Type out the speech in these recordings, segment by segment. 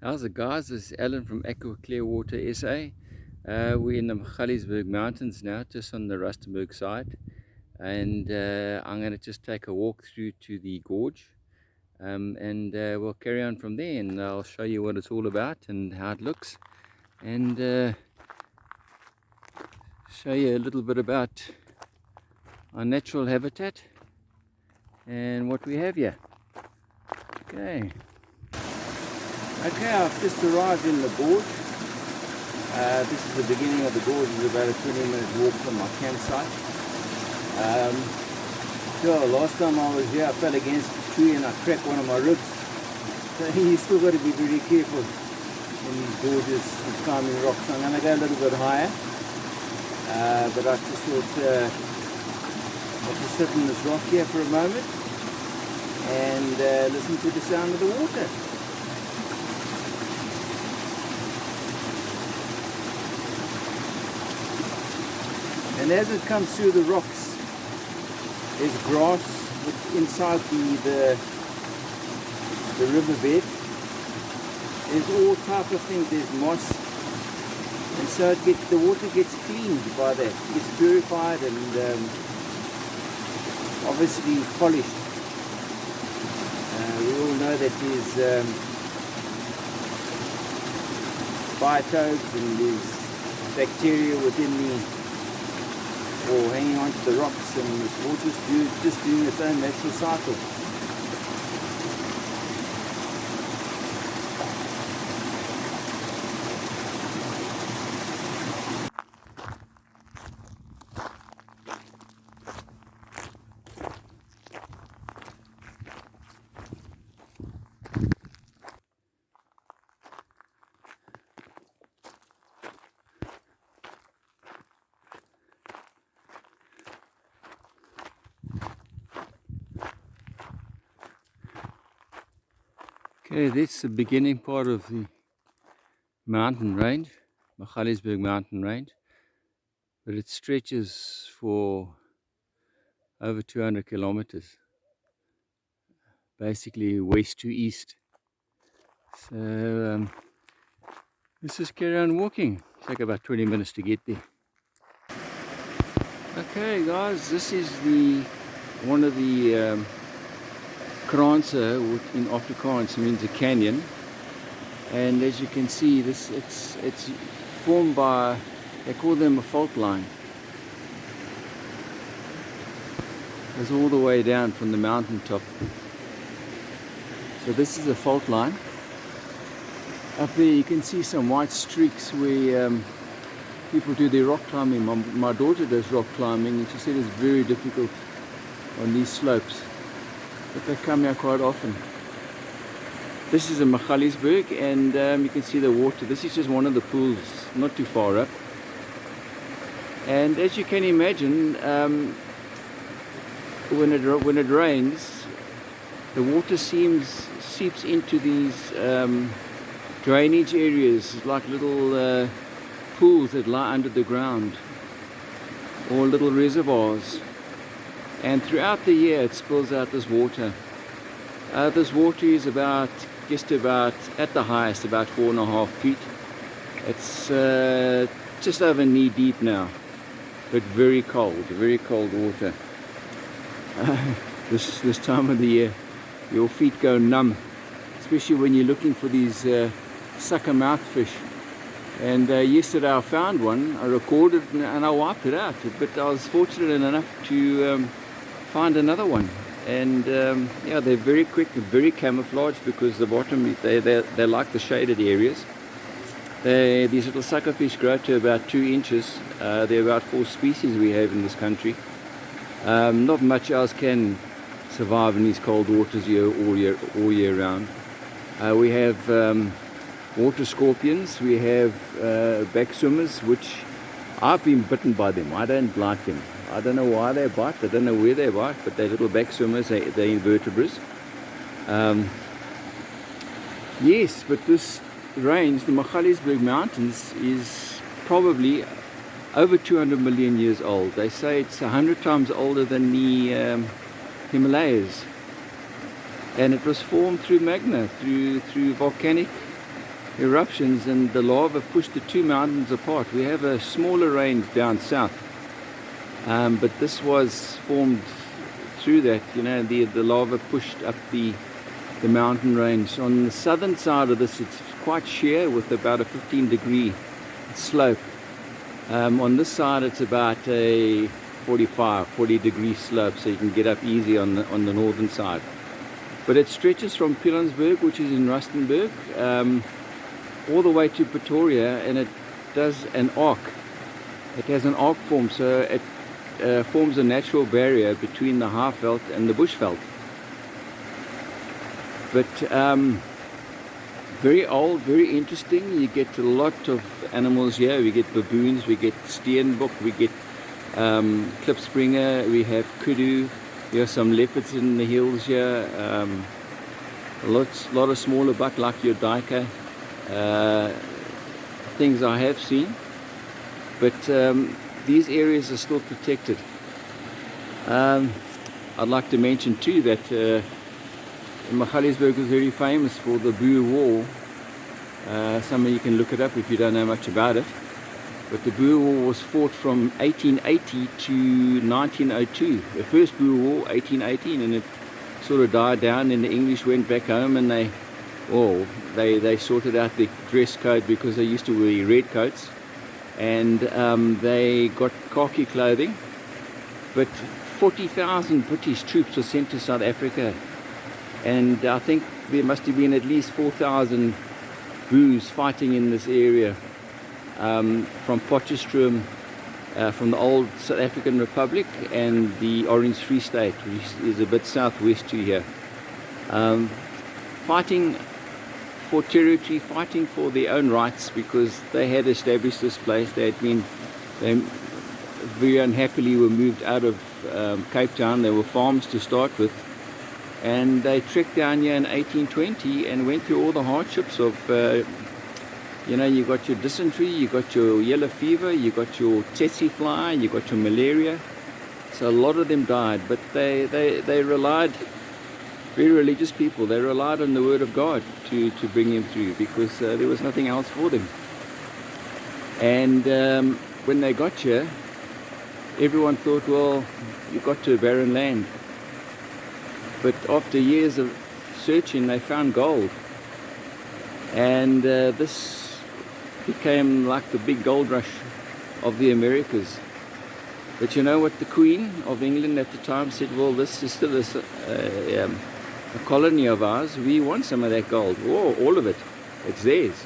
How's it, guys? This is Alan from Aqua SA. We're in the Magaliesburg mountains now, just on the Rustenburg side, and I'm going to just take a walk through to the gorge, and we'll carry on from there, and I'll show you what it's all about and how it looks, and show you a little bit about our natural habitat and what we have here. Okay, I've just arrived in the gorge. This is the beginning of the gorge. It's about a 20-minute walk from my campsite. Last time I was here, I fell against a tree and I cracked one of my ribs. So you still got to be very careful in these gorges and climbing rocks. I'm going to go a little bit higher, but I just thought I'll just sit in this rock here for a moment and listen to the sound of the water. And as it comes through the rocks, there's grass inside the riverbed. There's all type of things. There's moss, and so the water gets cleaned by that. It gets purified and obviously polished. We all know that there's biotopes and there's bacteria within or hanging onto the rocks, and this water's just doing its own natural cycle. Okay, that's the beginning part of the mountain range, Magaliesburg mountain range, but it stretches for over 200 kilometers, basically west to east. So let's just carry on walking. Take about 20 minutes to get there. Okay, guys, this is one of the kranse, in Afrikaans means a canyon, and as you can see, it's formed by, they call them a fault line. It's all the way down from the mountain top. So this is a fault line. Up there you can see some white streaks where people do their rock climbing. My daughter does rock climbing, and she said it's very difficult on these slopes, but they come here quite often. This is in Magaliesburg, and you can see the water. This is just one of the pools, not too far up. And as you can imagine, when it rains, the water seeps into these drainage areas, like little pools that lie under the ground, or little reservoirs. And throughout the year it spills out this water. This water is just about at the highest about 4.5 feet. It's just over knee deep now, but very cold water. This time of the year, your feet go numb, especially when you're looking for these sucker mouthfish. And yesterday I found one, I recorded and I wiped it out, but I was fortunate enough to find another one. And yeah, they're very quick, very camouflaged, because the bottom, they like the shaded areas. These little suckerfish grow to about 2 inches. There are about 4 species we have in this country. Not much else can survive in these cold waters all year round. We have water scorpions, we have back swimmers, which I've been bitten by them. I don't like them. I don't know why they bite, I don't know where they bite, but they're little back swimmers, they're invertebrates. Yes, but this range, the Magaliesburg Mountains, is probably over 200 million years old. They say it's 100 times older than the Himalayas. And it was formed through magma, through volcanic eruptions, and the lava pushed the two mountains apart. We have a smaller range down south, but this was formed through that. You know, the lava pushed up the mountain range. On the southern side of this, it's quite sheer with about a 15-degree slope. On this side, it's about a 40-degree slope, so you can get up easy on the northern side. But it stretches from Pilanesberg, which is in Rustenburg, all the way to Pretoria, and it does an arc. It has an arc form, so it forms a natural barrier between the high veld and the bush veld. But very old, very interesting. You get a lot of animals here. We get baboons, we get steenbok, we get klipspringer, we have kudu. There are some leopards in the hills here. A lot of smaller buck like your duiker. Things I have seen, but these areas are still protected. I'd like to mention too that Magaliesburg is very famous for the Boer War. Some of you can look it up if you don't know much about it. But the Boer War was fought from 1880 to 1902. The first Boer War, 1818, and it sort of died down, and the English went back home, and they sorted out the dress code, because they used to wear red coats, and they got khaki clothing. But 40,000 British troops were sent to South Africa, and I think there must have been at least 4,000 Boers fighting in this area, from Potchefstroom, from the old South African Republic, and the Orange Free State, which is a bit southwest to here. Fighting for territory, fighting for their own rights, because they had established this place. They very unhappily were moved out of Cape Town. They were farms to start with, and they trekked down here in 1820 and went through all the hardships of you know, you got your dysentery, you got your yellow fever, you got your tsetse fly, you got your malaria. So a lot of them died, but they relied, very religious people, they relied on the word of God to bring them through, because there was nothing else for them. And when they got here, everyone thought, well, you got to a barren land. But after years of searching, they found gold. And this became like the big gold rush of the Americas. But you know what, the Queen of England at the time said, well, this is still a colony of ours. We want some of that gold. Oh, all of it. It's theirs.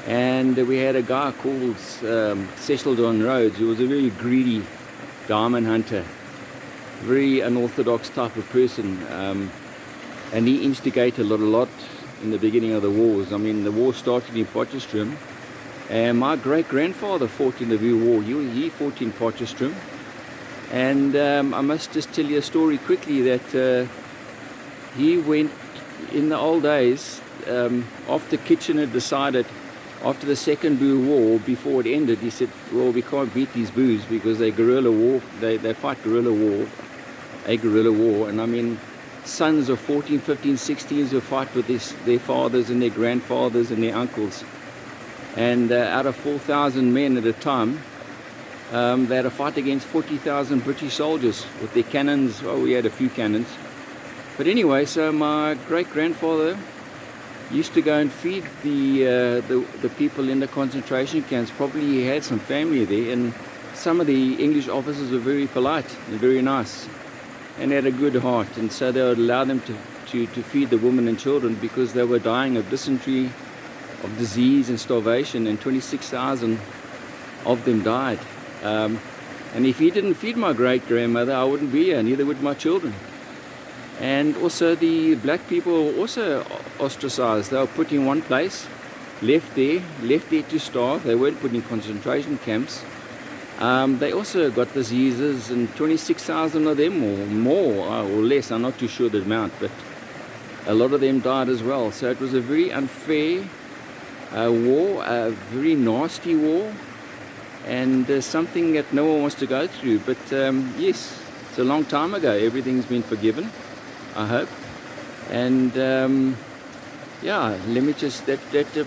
And we had a guy called Cecil Don Rhodes, who was a very greedy diamond hunter, very unorthodox type of person, and he instigated a lot in the beginning of the wars. I mean, the war started in Potchefstroom, and my great-grandfather fought in the Boer War. He fought in Potchefstroom, and I must just tell you a story quickly that he went, in the old days, after Kitchener decided, after the second Boer War, before it ended, he said, well, we can't beat these Boers because they guerrilla war, they fight guerrilla war, a guerrilla war. And I mean, sons of 14, 15, 16s will fight with their fathers and their grandfathers and their uncles. And out of 4,000 men at a time, they had to fight against 40,000 British soldiers with their cannons. Well, we had a few cannons. But anyway, so my great-grandfather used to go and feed the people in the concentration camps. Probably he had some family there, and some of the English officers were very polite and very nice and had a good heart, and so they would allow them to feed the women and children, because they were dying of dysentery, of disease and starvation, and 26,000 of them died. And if he didn't feed my great-grandmother, I wouldn't be here, neither would my children. And also the black people were also ostracized. They were put in one place, left there to starve. They weren't put in concentration camps. They also got diseases, and 26,000 of them, or more, or less, I'm not too sure the amount, but a lot of them died as well. So it was a very unfair war, a very nasty war, and something that no one wants to go through. But yes, it's a long time ago. Everything's been forgiven, I hope. And yeah, let me just, that